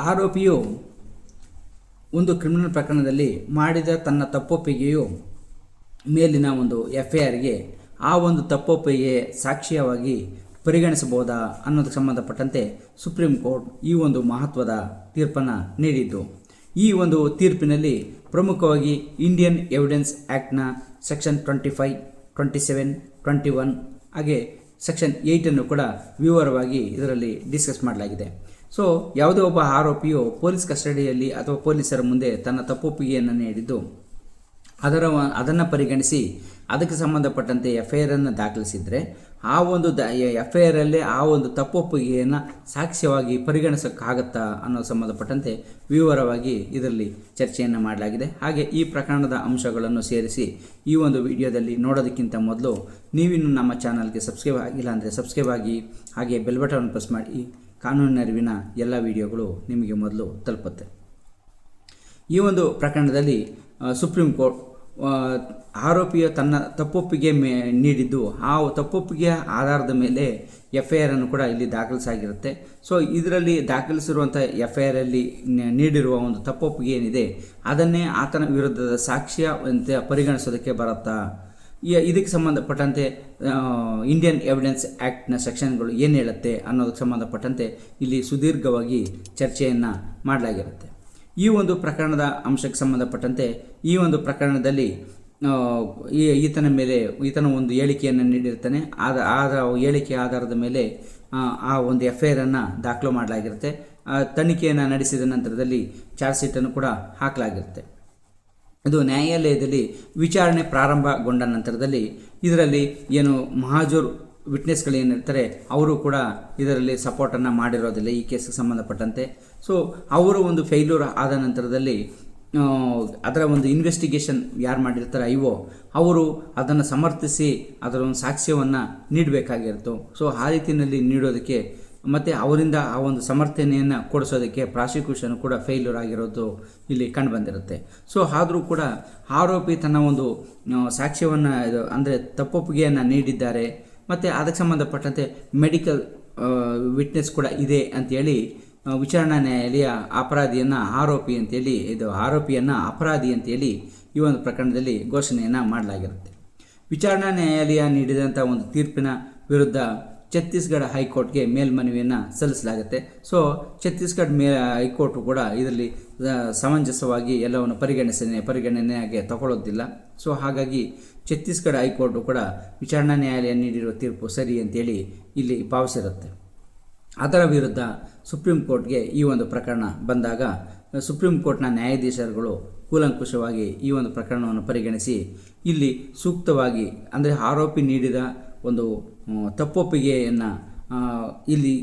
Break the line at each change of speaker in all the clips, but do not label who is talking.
ಆರೋಪಿಯು ಒಂದು ಕ್ರಿಮಿನಲ್ ಪ್ರಕರಣದಲ್ಲಿ ಮಾಡಿದ ತನ್ನ ತಪ್ಪೊಪ್ಪಿಗೆಯು ಮೇಲಿನ ಒಂದು FIRಗೆ ಆ ಒಂದು ತಪ್ಪೊಪ್ಪಿಗೆ ಸಾಕ್ಷ್ಯವಾಗಿ ಪರಿಗಣಿಸಬಹುದಾ ಅನ್ನೋದಕ್ಕೆ ಸಂಬಂಧಪಟ್ಟಂತೆ ಸುಪ್ರೀಂ ಕೋರ್ಟ್ ಈ ಒಂದು ಮಹತ್ವದ ತೀರ್ಪನ್ನು ನೀಡಿದ್ದು. ಈ ಒಂದು ತೀರ್ಪಿನಲ್ಲಿ ಪ್ರಮುಖವಾಗಿ ಇಂಡಿಯನ್ ಎವಿಡೆನ್ಸ್ ಆ್ಯಕ್ಟ್ನ ಸೆಕ್ಷನ್ 25, 27, 21 ಹಾಗೆ ಸೆಕ್ಷನ್ 8 ಕೂಡ ವಿವರವಾಗಿ ಇದರಲ್ಲಿ ಡಿಸ್ಕಸ್ ಮಾಡಲಾಗಿದೆ. ಸೊ ಯಾವುದೇ ಒಬ್ಬ ಆರೋಪಿಯು ಪೊಲೀಸ್ ಕಸ್ಟಡಿಯಲ್ಲಿ ಅಥವಾ ಪೊಲೀಸರ ಮುಂದೆ ತನ್ನ ತಪ್ಪೊಪ್ಪಿಗೆಯನ್ನು ನೀಡಿದ್ದು ಅದನ್ನು ಪರಿಗಣಿಸಿ ಅದಕ್ಕೆ ಸಂಬಂಧಪಟ್ಟಂತೆ FIR ದಾಖಲಿಸಿದರೆ ಆ ಒಂದು FIRಲ್ಲೇ ಆ ಒಂದು ತಪ್ಪೊಪ್ಪಿಗೆಯನ್ನು ಸಾಕ್ಷ್ಯವಾಗಿ ಪರಿಗಣಿಸೋಕ್ಕಾಗತ್ತಾ ಅನ್ನೋ ಸಂಬಂಧಪಟ್ಟಂತೆ ವಿವರವಾಗಿ ಇದರಲ್ಲಿ ಚರ್ಚೆಯನ್ನು ಮಾಡಲಾಗಿದೆ. ಹಾಗೆ ಈ ಪ್ರಕರಣದ ಅಂಶಗಳನ್ನು ಸೇರಿಸಿ ಈ ಒಂದು ವಿಡಿಯೋದಲ್ಲಿ ನೋಡೋದಕ್ಕಿಂತ ಮೊದಲು ನೀವಿನ್ನು ನಮ್ಮ ಚಾನಲ್ಗೆ ಸಬ್ಸ್ಕ್ರೈಬ್ ಆಗಿಲ್ಲ ಅಂದರೆ ಸಬ್ಸ್ಕ್ರೈಬ್ ಆಗಿ, ಹಾಗೆ ಬೆಲ್ ಬಟನ್ ಪ್ರೆಸ್ ಮಾಡಿ. ಕಾನೂನಿನ ಅರಿವಿನ ಎಲ್ಲ ವಿಡಿಯೋಗಳು ನಿಮಗೆ ಮೊದಲು ತಲುಪುತ್ತೆ. ಈ ಒಂದು ಪ್ರಕರಣದಲ್ಲಿ ಸುಪ್ರೀಂ ಕೋರ್ಟ್ ಆರೋಪಿಯ ತನ್ನ ತಪ್ಪೊಪ್ಪಿಗೆ ನೀಡಿದ್ದು ಆ ತಪ್ಪೊಪ್ಪಿಗೆಯ ಆಧಾರದ ಮೇಲೆ FIR ಕೂಡ ಇಲ್ಲಿ ದಾಖಲಿಸಾಗಿರುತ್ತೆ. ಸೊ ಇದರಲ್ಲಿ ದಾಖಲಿಸಿರುವಂಥ FIRಲ್ಲಿ ನೀಡಿರುವ ಒಂದು ತಪ್ಪೊಪ್ಪಿಗೆ ಏನಿದೆ ಅದನ್ನೇ ಆತನ ವಿರುದ್ಧದ ಸಾಕ್ಷ್ಯ ಅಂತ ಪರಿಗಣಿಸೋದಕ್ಕೆ ಬರುತ್ತಾ, ಇದಕ್ಕೆ ಸಂಬಂಧಪಟ್ಟಂತೆ ಇಂಡಿಯನ್ ಎವಿಡೆನ್ಸ್ ಆ್ಯಕ್ಟ್ನ ಸೆಕ್ಷನ್ಗಳು ಏನು ಹೇಳುತ್ತೆ ಅನ್ನೋದಕ್ಕೆ ಸಂಬಂಧಪಟ್ಟಂತೆ ಇಲ್ಲಿ ಸುದೀರ್ಘವಾಗಿ ಚರ್ಚೆಯನ್ನು ಮಾಡಲಾಗಿರುತ್ತೆ. ಈ ಒಂದು ಪ್ರಕರಣದ ಅಂಶಕ್ಕೆ ಸಂಬಂಧಪಟ್ಟಂತೆ ಈ ಒಂದು ಪ್ರಕರಣದಲ್ಲಿ ಈತನ ಒಂದು ಹೇಳಿಕೆಯನ್ನು ನೀಡಿರ್ತಾನೆ. ಆದ ಹೇಳಿಕೆ ಆಧಾರದ ಮೇಲೆ ಆ ಒಂದು FIR ದಾಖಲು ಮಾಡಲಾಗಿರುತ್ತೆ. ತನಿಖೆಯನ್ನು ನಡೆಸಿದ ನಂತರದಲ್ಲಿ ಚಾರ್ಜ್ ಶೀಟನ್ನು ಕೂಡ ಹಾಕಲಾಗಿರುತ್ತೆ. ಇದು ನ್ಯಾಯಾಲಯದಲ್ಲಿ ವಿಚಾರಣೆ ಪ್ರಾರಂಭಗೊಂಡ ನಂತರದಲ್ಲಿ ಇದರಲ್ಲಿ ಏನು ಮಹಾಜೂರ್ ವಿಟ್ನೆಸ್ಗಳೇನಿರ್ತಾರೆ ಅವರು ಕೂಡ ಇದರಲ್ಲಿ ಸಪೋರ್ಟನ್ನು ಮಾಡಿರೋದಿಲ್ಲ ಈ ಕೇಸ್ಗೆ ಸಂಬಂಧಪಟ್ಟಂತೆ. ಸೊ ಅವರು ಒಂದು ಫೇಲ್ಯೂರ್ ಆದ ನಂತರದಲ್ಲಿ ಅದರ ಒಂದು ಇನ್ವೆಸ್ಟಿಗೇಷನ್ ಯಾರು ಮಾಡಿರ್ತಾರೆ IO ಅವರು ಅದನ್ನು ಸಮರ್ಥಿಸಿ ಅದರ ಒಂದು ಸಾಕ್ಷ್ಯವನ್ನು ನೀಡಬೇಕಾಗಿತ್ತು. ಸೊ ಆ ರೀತಿಯಲ್ಲಿ ನೀಡೋದಕ್ಕೆ ಮತ್ತು ಅವರಿಂದ ಆ ಒಂದು ಸಮರ್ಥನೆಯನ್ನು ಕೊಡಿಸೋದಕ್ಕೆ ಪ್ರಾಸಿಕ್ಯೂಷನ್ ಕೂಡ ಫೇಲ್ಯೂರ್ ಆಗಿರೋದು ಇಲ್ಲಿ ಕಂಡುಬಂದಿರುತ್ತೆ. ಸೊ ಆದರೂ ಕೂಡ ಆರೋಪಿ ತನ್ನ ಒಂದು ಸಾಕ್ಷ್ಯವನ್ನು ಅಂದರೆ ತಪ್ಪೊಪ್ಪಿಗೆಯನ್ನು ನೀಡಿದ್ದಾರೆ ಮತ್ತು ಅದಕ್ಕೆ ಸಂಬಂಧಪಟ್ಟಂತೆ ಮೆಡಿಕಲ್ ವಿಟ್ನೆಸ್ ಕೂಡ ಇದೆ ಅಂಥೇಳಿ ವಿಚಾರಣಾ ನ್ಯಾಯಾಲಯ ಆರೋಪಿಯನ್ನು ಅಪರಾಧಿ ಅಂತೇಳಿ ಈ ಒಂದು ಪ್ರಕರಣದಲ್ಲಿ ಘೋಷಣೆಯನ್ನು ಮಾಡಲಾಗಿರುತ್ತೆ. ವಿಚಾರಣಾ ನ್ಯಾಯಾಲಯ ನೀಡಿದಂಥ ಒಂದು ತೀರ್ಪಿನ ವಿರುದ್ಧ ಛತ್ತೀಸ್ಗಢ ಹೈಕೋರ್ಟ್ಗೆ ಮೇಲ್ಮನವಿಯನ್ನು ಸಲ್ಲಿಸಲಾಗುತ್ತೆ. ಸೊ ಛತ್ತೀಸ್ಗಢ ಹೈಕೋರ್ಟು ಕೂಡ ಇದರಲ್ಲಿ ಸಮಂಜಸವಾಗಿ ಎಲ್ಲವನ್ನು ಪರಿಗಣನೆಯಾಗಿ ತಗೊಳ್ಳೋದಿಲ್ಲ. ಸೊ ಹಾಗಾಗಿ ಛತ್ತೀಸ್ಗಢ ಹೈಕೋರ್ಟು ಕೂಡ ವಿಚಾರಣಾ ನ್ಯಾಯಾಲಯ ನೀಡಿರುವ ತೀರ್ಪು ಸರಿ ಅಂತೇಳಿ ಇಲ್ಲಿ ಭಾವಿಸಿರುತ್ತೆ. ಅದರ ವಿರುದ್ಧ ಸುಪ್ರೀಂ ಕೋರ್ಟ್ಗೆ ಈ ಒಂದು ಪ್ರಕರಣ ಬಂದಾಗ ಸುಪ್ರೀಂ ಕೋರ್ಟ್ನ ನ್ಯಾಯಾಧೀಶರುಗಳು ಕೂಲಂಕುಷವಾಗಿ ಈ ಒಂದು ಪ್ರಕರಣವನ್ನು ಪರಿಗಣಿಸಿ ಇಲ್ಲಿ ಸೂಕ್ತವಾಗಿ ಅಂದರೆ ಆರೋಪಿ ನೀಡಿದ ಒಂದು ತಪ್ಪೊಪ್ಪಿಗೆಯನ್ನು ಇಲ್ಲಿ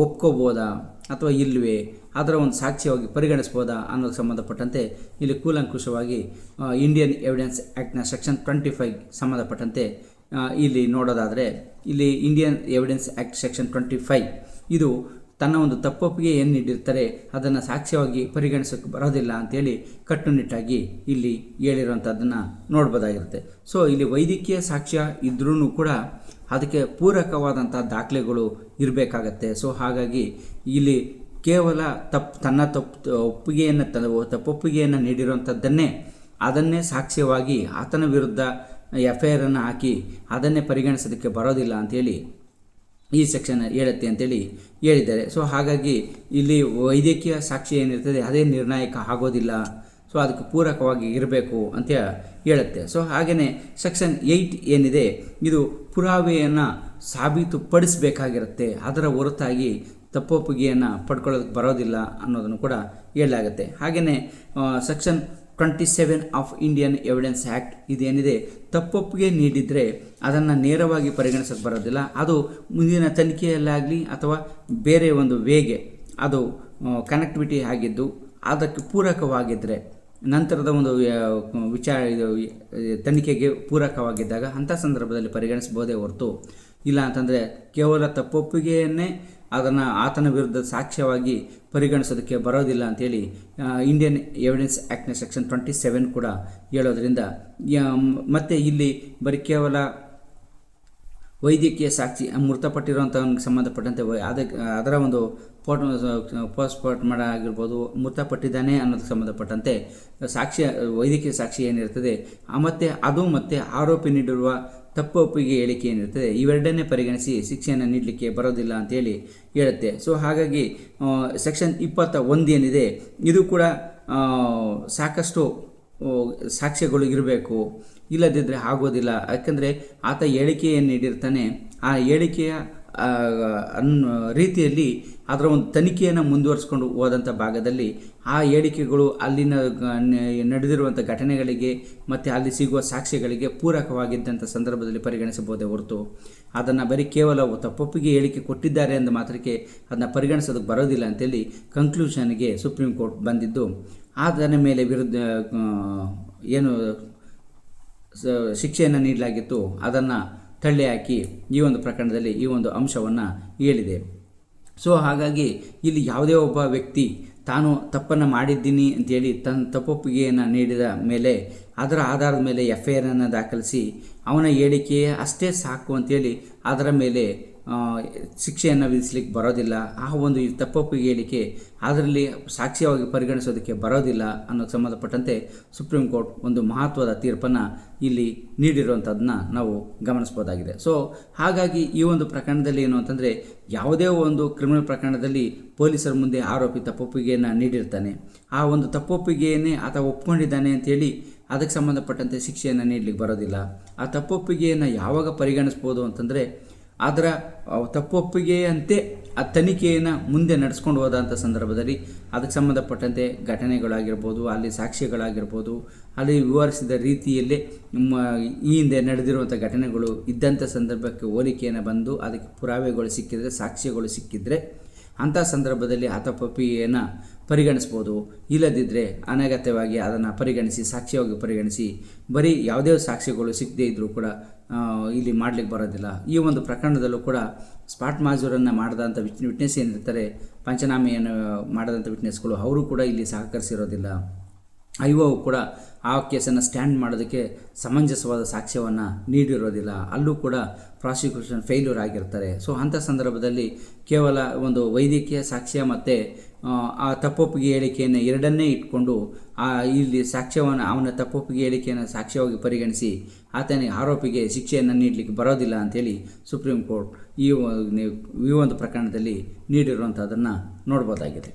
ಒಪ್ಕೋಬೋದಾ ಅಥವಾ ಇಲ್ಲವೇ ಅದರ ಒಂದು ಸಾಕ್ಷ್ಯವಾಗಿ ಪರಿಗಣಿಸ್ಬೋದಾ ಅನ್ನೋದಕ್ಕೆ ಸಂಬಂಧಪಟ್ಟಂತೆ ಇಲ್ಲಿ ಕೂಲಂಕುಷವಾಗಿ ಇಂಡಿಯನ್ ಎವಿಡೆನ್ಸ್ ಆ್ಯಕ್ಟ್ನ ಸೆಕ್ಷನ್ 25 ಸಂಬಂಧಪಟ್ಟಂತೆ ಇಲ್ಲಿ ನೋಡೋದಾದರೆ ಇಲ್ಲಿ ಇಂಡಿಯನ್ ಎವಿಡೆನ್ಸ್ ಆ್ಯಕ್ಟ್ ಸೆಕ್ಷನ್ 25 ಇದು ತನ್ನ ಒಂದು ತಪ್ಪೊಪ್ಪಿಗೆ ಏನು ನೀಡಿರ್ತಾರೆ ಅದನ್ನು ಸಾಕ್ಷ್ಯವಾಗಿ ಪರಿಗಣಿಸೋಕ್ಕೆ ಬರೋದಿಲ್ಲ ಅಂಥೇಳಿ ಕಟ್ಟುನಿಟ್ಟಾಗಿ ಇಲ್ಲಿ ಹೇಳಿರುವಂಥದ್ದನ್ನು ನೋಡ್ಬೋದಾಗಿರುತ್ತೆ. ಸೊ ಇಲ್ಲಿ ವೈದ್ಯಕೀಯ ಸಾಕ್ಷ್ಯ ಇದ್ರೂ ಕೂಡ ಅದಕ್ಕೆ ಪೂರಕವಾದಂಥ ದಾಖಲೆಗಳು ಇರಬೇಕಾಗತ್ತೆ. ಸೊ ಹಾಗಾಗಿ ಇಲ್ಲಿ ಕೇವಲ ತಪ್ಪೊಪ್ಪಿಗೆಯನ್ನು ನೀಡಿರುವಂಥದ್ದನ್ನೇ ಅದನ್ನೇ ಸಾಕ್ಷ್ಯವಾಗಿ ಆತನ ವಿರುದ್ಧ FIR ಹಾಕಿ ಅದನ್ನೇ ಪರಿಗಣಿಸೋದಕ್ಕೆ ಬರೋದಿಲ್ಲ ಅಂಥೇಳಿ ಈ ಸೆಕ್ಷನ್ ಹೇಳುತ್ತೆ ಅಂತೇಳಿ ಹೇಳಿದ್ದಾರೆ. ಸೊ ಹಾಗಾಗಿ ಇಲ್ಲಿ ವೈದ್ಯಕೀಯ ಸಾಕ್ಷಿ ಏನಿರ್ತದೆ ಅದೇ ನಿರ್ಣಾಯಕ ಆಗೋದಿಲ್ಲ. ಸೊ ಅದಕ್ಕೆ ಪೂರಕವಾಗಿ ಇರಬೇಕು ಅಂತ ಹೇಳುತ್ತೆ. ಸೊ ಹಾಗೆಯೇ ಸೆಕ್ಷನ್ 8 ಏನಿದೆ ಇದು ಪುರಾವೆಯನ್ನು ಸಾಬೀತುಪಡಿಸಬೇಕಾಗಿರುತ್ತೆ. ಅದರ ಹೊರತಾಗಿ ತಪ್ಪೊಪ್ಪಿಗೆಯನ್ನು ಪಡ್ಕೊಳ್ಳೋದಕ್ಕೆ ಬರೋದಿಲ್ಲ ಅನ್ನೋದನ್ನು ಕೂಡ ಹೇಳಲಾಗುತ್ತೆ. ಹಾಗೆಯೇ section 27 of Indian evidence act ಇದೇನಿದೆ ತಪ್ಪೊಪ್ಪಿಗೆ ನೀಡಿದರೆ ಅದನ್ನು ನೇರವಾಗಿ ಪರಿಗಣಿಸೋಕ್ಕೆ ಬರೋದಿಲ್ಲ. ಅದು ಮುಂದಿನ ತನಿಖೆಯಲ್ಲಾಗಲಿ ಅಥವಾ ಬೇರೆ ಒಂದು ವೇಗೆ ಅದು ಕನೆಕ್ಟಿವಿಟಿ ಆಗಿದ್ದು ಅದಕ್ಕೆ ಪೂರಕವಾಗಿದ್ದರೆ ನಂತರದ ಒಂದು ತನಿಖೆಗೆ ಪೂರಕವಾಗಿದ್ದಾಗ ಅಂಥ ಸಂದರ್ಭದಲ್ಲಿ ಪರಿಗಣಿಸಬಹುದೇ ಹೊರತು ಇಲ್ಲ ಅಂತಂದರೆ ಕೇವಲ ತಪ್ಪೊಪ್ಪಿಗೆಯನ್ನೇ ಅದನ್ನು ಆತನ ವಿರುದ್ಧ ಸಾಕ್ಷ್ಯವಾಗಿ ಪರಿಗಣಿಸೋದಕ್ಕೆ ಬರೋದಿಲ್ಲ ಅಂಥೇಳಿ ಇಂಡಿಯನ್ ಎವಿಡೆನ್ಸ್ ಆ್ಯಕ್ಟ್ನ ಸೆಕ್ಷನ್ 27 ಕೂಡ ಹೇಳೋದ್ರಿಂದ ಮತ್ತು ಇಲ್ಲಿ ಬರೀ ಕೇವಲ ವೈದ್ಯಕೀಯ ಸಾಕ್ಷಿ ಮೃತಪಟ್ಟಿರುವಂಥವನಿಗೆ ಸಂಬಂಧಪಟ್ಟಂತೆ ಅದರ ಒಂದು ಪೋಸ್ಟ್ಮಾರ್ಟಮ್ ಆಗಿರ್ಬೋದು, ಮೃತಪಟ್ಟಿದ್ದಾನೆ ಅನ್ನೋದಕ್ಕೆ ಸಂಬಂಧಪಟ್ಟಂತೆ ವೈದ್ಯಕೀಯ ಸಾಕ್ಷಿ ಏನಿರ್ತದೆ ಮತ್ತು ಆರೋಪಿ ನೀಡಿರುವ ತಪ್ಪು ಒಪ್ಪಿಗೆ ಹೇಳಿಕೆ ಏನಿರ್ತದೆ, ಇವೆರಡನ್ನೇ ಪರಿಗಣಿಸಿ ಶಿಕ್ಷೆಯನ್ನು ನೀಡಲಿಕ್ಕೆ ಬರೋದಿಲ್ಲ ಅಂತೇಳಿ ಹೇಳುತ್ತೆ. ಸೊ ಹಾಗಾಗಿ ಸೆಕ್ಷನ್ 21 ಏನಿದೆ ಇದು ಕೂಡ ಸಾಕಷ್ಟು ಸಾಕ್ಷ್ಯಗಳು ಇರಬೇಕು, ಇಲ್ಲದಿದ್ದರೆ ಆಗೋದಿಲ್ಲ. ಯಾಕಂದರೆ ಆತ ಹೇಳಿಕೆಯನ್ನು ನೀಡಿರ್ತಾನೆ, ಆ ಹೇಳಿಕೆಯ ರೀತಿಯಲ್ಲಿ ಅದರ ಒಂದು ತನಿಖೆಯನ್ನು ಮುಂದುವರಿಸ್ಕೊಂಡು ಹೋದಂಥ ಭಾಗದಲ್ಲಿ ಆ ಹೇಳಿಕೆಗಳು ಅಲ್ಲಿನ ನಡೆದಿರುವಂಥ ಘಟನೆಗಳಿಗೆ ಮತ್ತು ಅಲ್ಲಿ ಸಿಗುವ ಸಾಕ್ಷ್ಯಗಳಿಗೆ ಪೂರಕವಾಗಿದ್ದಂಥ ಸಂದರ್ಭದಲ್ಲಿ ಪರಿಗಣಿಸಬಹುದೇ ಹೊರತು ಅದನ್ನು ಬರೀ ಕೇವಲ ತಪ್ಪೊಪ್ಪಿಗೆ ಹೇಳಿಕೆ ಕೊಟ್ಟಿದ್ದಾರೆ ಅಂದ ಮಾತ್ರಕ್ಕೆ ಅದನ್ನು ಪರಿಗಣಿಸೋದಕ್ಕೆ ಬರೋದಿಲ್ಲ ಅಂತೇಳಿ ಕನ್ಕ್ಲೂಷನ್ಗೆ ಸುಪ್ರೀಂ ಕೋರ್ಟ್ ಬಂದಿದ್ದು, ಅದರ ಮೇಲೆ ವಿರುದ್ಧ ಏನು ಶಿಕ್ಷೆಯನ್ನು ನೀಡಲಾಗಿತ್ತು ಅದನ್ನು ತಳ್ಳಿ ಹಾಕಿ ಈ ಒಂದು ಪ್ರಕರಣದಲ್ಲಿ ಈ ಒಂದು ಅಂಶವನ್ನು ಹೇಳಿದೆ. ಸೊ ಹಾಗಾಗಿ ಇಲ್ಲಿ ಯಾವುದೇ ಒಬ್ಬ ವ್ಯಕ್ತಿ ತಾನು ತಪ್ಪನ್ನು ಮಾಡಿದ್ದೀನಿ ಅಂತೇಳಿ ತನ್ನ ತಪ್ಪೊಪ್ಪಿಗೆಯನ್ನು ನೀಡಿದ ಮೇಲೆ ಅದರ ಆಧಾರದ ಮೇಲೆ FIR ದಾಖಲಿಸಿ ಅವನ ಹೇಳಿಕೆಯೇ ಅಷ್ಟೇ ಸಾಕು ಅಂತೇಳಿ ಅದರ ಮೇಲೆ ಶಿಕ್ಷೆಯನ್ನು ವಿಧಿಸಲಿಕ್ಕೆ ಬರೋದಿಲ್ಲ. ಆ ಒಂದು ತಪ್ಪೊಪ್ಪಿಗೆ ಹೇಳಿಕೆ ಅದರಲ್ಲಿ ಸಾಕ್ಷ್ಯವಾಗಿ ಪರಿಗಣಿಸೋದಕ್ಕೆ ಬರೋದಿಲ್ಲ ಅನ್ನೋಕ್ಕೆ ಸಂಬಂಧಪಟ್ಟಂತೆ ಸುಪ್ರೀಂ ಕೋರ್ಟ್ ಒಂದು ಮಹತ್ವದ ತೀರ್ಪನ್ನು ಇಲ್ಲಿ ನೀಡಿರುವಂಥದ್ದನ್ನ ನಾವು ಗಮನಿಸ್ಬೋದಾಗಿದೆ. ಸೊ ಹಾಗಾಗಿ ಈ ಒಂದು ಪ್ರಕರಣದಲ್ಲಿ ಏನು ಅಂತಂದರೆ, ಯಾವುದೇ ಒಂದು ಕ್ರಿಮಿನಲ್ ಪ್ರಕರಣದಲ್ಲಿ ಪೊಲೀಸರ ಮುಂದೆ ಆರೋಪಿ ತಪ್ಪೊಪ್ಪಿಗೆಯನ್ನು ನೀಡಿರ್ತಾನೆ, ಆ ಒಂದು ತಪ್ಪೊಪ್ಪಿಗೆಯನ್ನೇ ಆತ ಒಪ್ಕೊಂಡಿದ್ದಾನೆ ಅಂತೇಳಿ ಅದಕ್ಕೆ ಸಂಬಂಧಪಟ್ಟಂತೆ ಶಿಕ್ಷೆಯನ್ನು ನೀಡಲಿಕ್ಕೆ ಬರೋದಿಲ್ಲ. ಆ ತಪ್ಪೊಪ್ಪಿಗೆಯನ್ನು ಯಾವಾಗ ಪರಿಗಣಿಸ್ಬೋದು ಅಂತಂದರೆ, ಅದರ ತಪ್ಪೊಪ್ಪಿಗೆಯಂತೆ ಆ ತನಿಖೆಯನ್ನು ಮುಂದೆ ನಡೆಸ್ಕೊಂಡು ಹೋದಂಥ ಸಂದರ್ಭದಲ್ಲಿ ಅದಕ್ಕೆ ಸಂಬಂಧಪಟ್ಟಂತೆ ಘಟನೆಗಳಾಗಿರ್ಬೋದು, ಅಲ್ಲಿ ಸಾಕ್ಷ್ಯಗಳಾಗಿರ್ಬೋದು, ಅಲ್ಲಿ ವಿವರಿಸಿದ ರೀತಿಯಲ್ಲೇ ಈ ಹಿಂದೆ ನಡೆದಿರುವಂಥ ಘಟನೆಗಳು ಇದ್ದಂಥ ಸಂದರ್ಭಕ್ಕೆ ಹೋಲಿಕೆಯನ್ನು ಬಂದು ಅದಕ್ಕೆ ಪುರಾವೆಗಳು ಸಿಕ್ಕಿದರೆ, ಸಾಕ್ಷ್ಯಗಳು ಸಿಕ್ಕಿದರೆ ಅಂಥ ಸಂದರ್ಭದಲ್ಲಿ ಆ ತಪ್ಪೊಪ್ಪಿಗೆಯನ್ನು ಪರಿಗಣಿಸ್ಬೋದು. ಇಲ್ಲದಿದ್ದರೆ ಅನಗತ್ಯವಾಗಿ ಅದನ್ನು ಪರಿಗಣಿಸಿ ಸಾಕ್ಷ್ಯವಾಗಿ ಪರಿಗಣಿಸಿ ಬರೀ ಯಾವುದೇ ಸಾಕ್ಷ್ಯಗಳು ಸಿಕ್ಕದೇ ಇದ್ದರೂ ಕೂಡ ಇಲ್ಲಿ ಮಾಡಲಿಕ್ಕೆ ಬರೋದಿಲ್ಲ. ಈ ಒಂದು ಪ್ರಕರಣದಲ್ಲೂ ಕೂಡ ಸ್ಪಾಟ್ ಮಾಜೂರನ್ನು ಮಾಡಿದಂಥ ವಿಟ್ನೆಸ್ ಏನಿರ್ತಾರೆ, ಪಂಚನಾಮೆಯನ್ನು ಮಾಡಿದಂಥ ವಿಟ್ನೆಸ್ಗಳು ಅವರು ಕೂಡ ಇಲ್ಲಿ ಸಹಕರಿಸಿರೋದಿಲ್ಲ. IO ಕೂಡ ಆ ಕೇಸನ್ನು ಸ್ಟ್ಯಾಂಡ್ ಮಾಡೋದಕ್ಕೆ ಸಮಂಜಸವಾದ ಸಾಕ್ಷ್ಯವನ್ನು ನೀಡಿರೋದಿಲ್ಲ. ಅಲ್ಲೂ ಕೂಡ ಪ್ರಾಸಿಕ್ಯೂಷನ್ ಫೇಲ್ಯೂರ್ ಆಗಿರ್ತಾರೆ. ಸೊ ಅಂಥ ಸಂದರ್ಭದಲ್ಲಿ ಕೇವಲ ಒಂದು ವೈದ್ಯಕೀಯ ಸಾಕ್ಷ್ಯ ಮತ್ತು ಆ ತಪ್ಪೊಪ್ಪಿಗೆ ಹೇಳಿಕೆಯನ್ನು ಎರಡನ್ನೇ ಇಟ್ಕೊಂಡು ಇಲ್ಲಿ ಸಾಕ್ಷ್ಯವನ್ನು ಅವನ ತಪ್ಪೊಪ್ಪಿಗೆ ಹೇಳಿಕೆಯನ್ನು ಸಾಕ್ಷ್ಯವಾಗಿ ಪರಿಗಣಿಸಿ ಆತನಿಗೆ ಆರೋಪಿಗೆ ಶಿಕ್ಷೆಯನ್ನು ನೀಡಲಿಕ್ಕೆ ಬರೋದಿಲ್ಲ ಅಂಥೇಳಿ ಸುಪ್ರೀಂ ಕೋರ್ಟ್ ಈ ಒಂದು ಪ್ರಕರಣದಲ್ಲಿ ನೀಡಿರುವಂಥದ್ದನ್ನು ನೋಡ್ಬೋದಾಗಿದೆ.